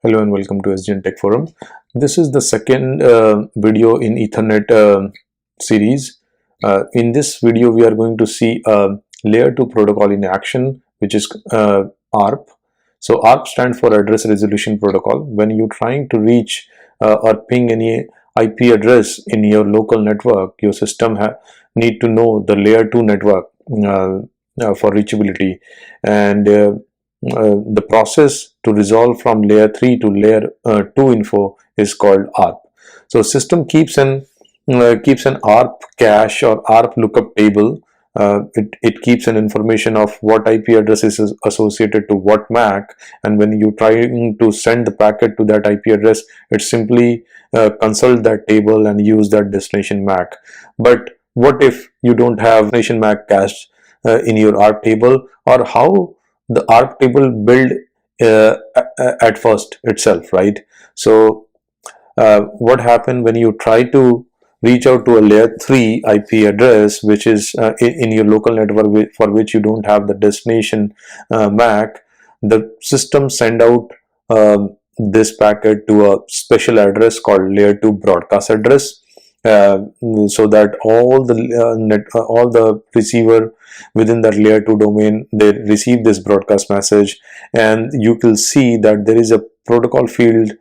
Hello and welcome to SGN Tech Forum. This is the second video in Ethernet series. In this video, we are going to see a layer 2 protocol in action, which is ARP. So ARP stands for Address Resolution Protocol. When you're trying to reach or ping any IP address in your local network, your system need to know the layer 2 network for reachability, and the process to resolve from layer 3 to layer 2 info is called ARP. So system keeps an ARP cache or ARP lookup table. It keeps an information of what IP address is associated to what MAC, and when you trying to send the packet to that IP address, it simply consult that table and use that destination MAC. But what if you don't have destination MAC cached in your ARP table, or how the ARP table build at first itself, right? So what happened when you try to reach out to a layer 3 IP address, which is in your local network, for which you don't have the destination MAC, the system send out this packet to a special address called layer 2 broadcast address, so that all the receiver within that layer 2 domain, they receive this broadcast message, and you will see that there is a protocol field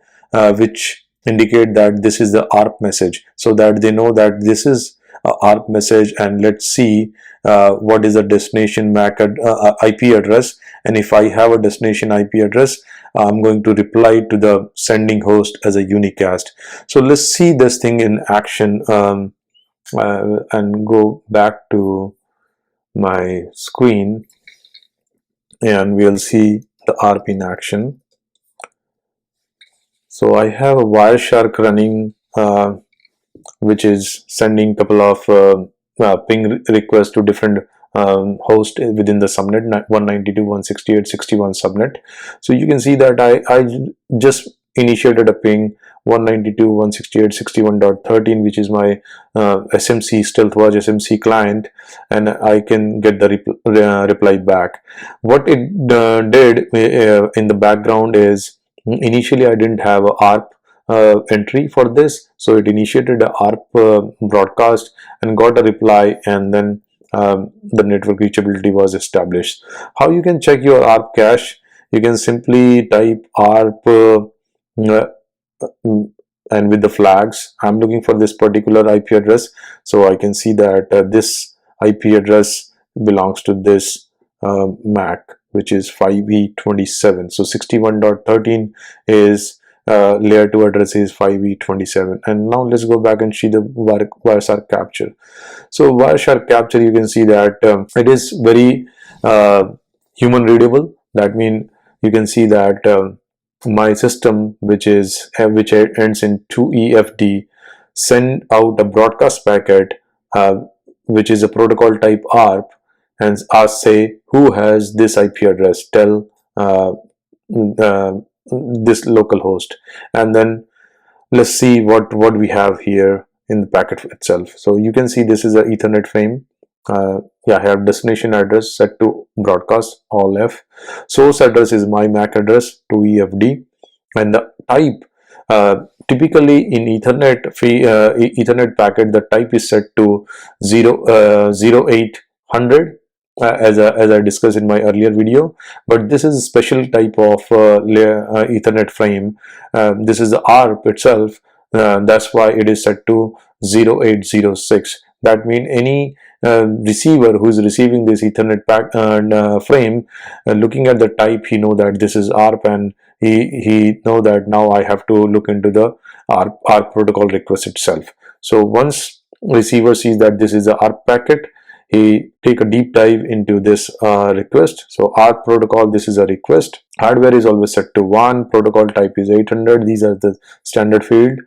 which indicate that this is the ARP message, so that they know that this is a ARP message. And let's see what is the destination MAC IP address, and if I have a destination IP address, I'm going to reply to the sending host as a unicast. So let's see this thing in action, and go back to my screen, and we'll see the ARP in action. So I have a Wireshark running, which is sending a couple of ping requests to different host within the subnet 192.168.61 subnet. So you can see that I just initiated a ping 192.168.61.13, which is my SMC StealthWatch SMC client, and I can get the reply back. What it did in the background is, initially I didn't have a ARP entry for this, so it initiated a ARP broadcast and got a reply, and then the network reachability was established. How you can check your ARP cache? You can simply type ARP and with the flags, I'm looking for this particular IP address, so I can see that this IP address belongs to this MAC, which is 5E27. So 61.13 is layer 2 address is 5E27. And now let's go back and see the Wireshark capture. So Wireshark capture, you can see that it is very human readable. That means you can see that my system, which ends in 2EFD, send out a broadcast packet, which is a protocol type ARP, and say who has this IP address, tell this local host. And then let's see what we have here in the packet itself. So you can see this is an Ethernet frame. I have destination address set to broadcast, all F. Source address is my MAC address, 2EFD, and the type, typically in Ethernet packet, the type is set to 0800, as I discussed in my earlier video. But this is a special type of Ethernet frame. This is the ARP itself. That's why it is set to 0806. That means any receiver who is receiving this Ethernet frame, looking at the type, he know that this is ARP, and he know that now I have to look into the ARP protocol request itself. So once receiver sees that this is a ARP packet, he take a deep dive into this request. So ARP protocol, this is a request. Hardware is always set to 1. Protocol type is 800. These are the standard field.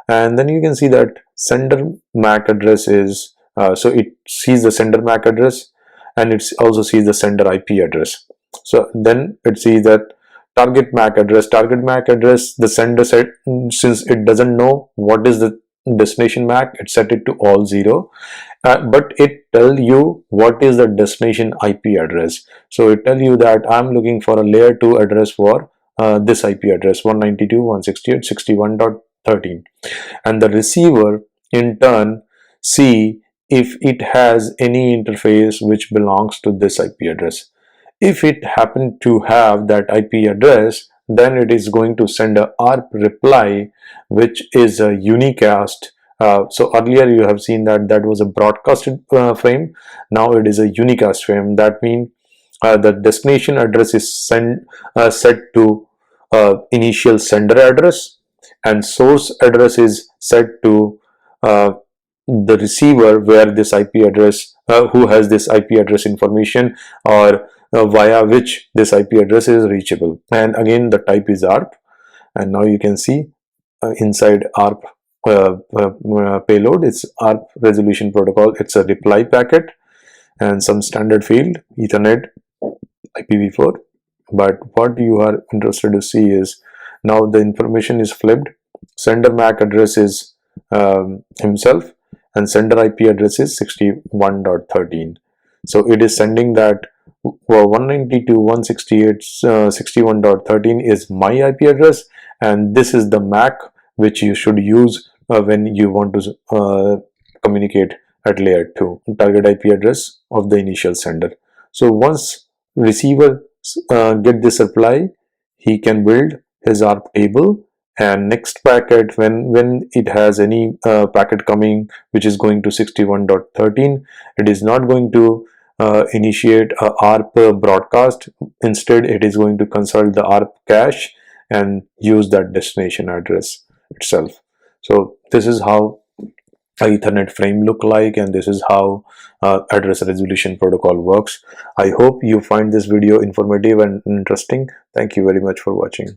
And then you can see that sender MAC address is, so it sees the sender MAC address, and it also sees the sender IP address. So then it sees that target MAC address. Target MAC address, the sender set, since it doesn't know what is the destination MAC, it set it to all 0, but it tell you what is the destination IP address. So it tell you that I'm looking for a layer 2 address for this IP address 192.168.61.13, and the receiver in turn see if it has any interface which belongs to this IP address. If it happened to have that IP address, then it is going to send a ARP reply, which is a unicast. So earlier you have seen that that was a broadcasted frame. Now it is a unicast frame. That means the destination address is set to initial sender address, and source address is set to uh, the receiver where this IP address, who has this IP address information, or via which this IP address is reachable. And again, the type is ARP. And now you can see inside ARP payload, it's ARP resolution protocol. It's a reply packet and some standard field, Ethernet, IPv4. But what you are interested to see is now the information is flipped. Sender MAC address is himself, and sender IP address is 61.13. So it is sending that 192.168.61.13 is my IP address, and this is the MAC which you should use when you want to communicate at layer 2, target IP address of the initial sender. So once receiver get this reply, he can build his ARP table, and next packet, when it has any packet coming which is going to 61.13, it is not going to initiate a ARP broadcast. Instead, it is going to consult the ARP cache and use that destination address itself. So this is how Ethernet frame look like, and this is how address resolution protocol works. I hope you find this video informative and interesting. Thank you very much for watching.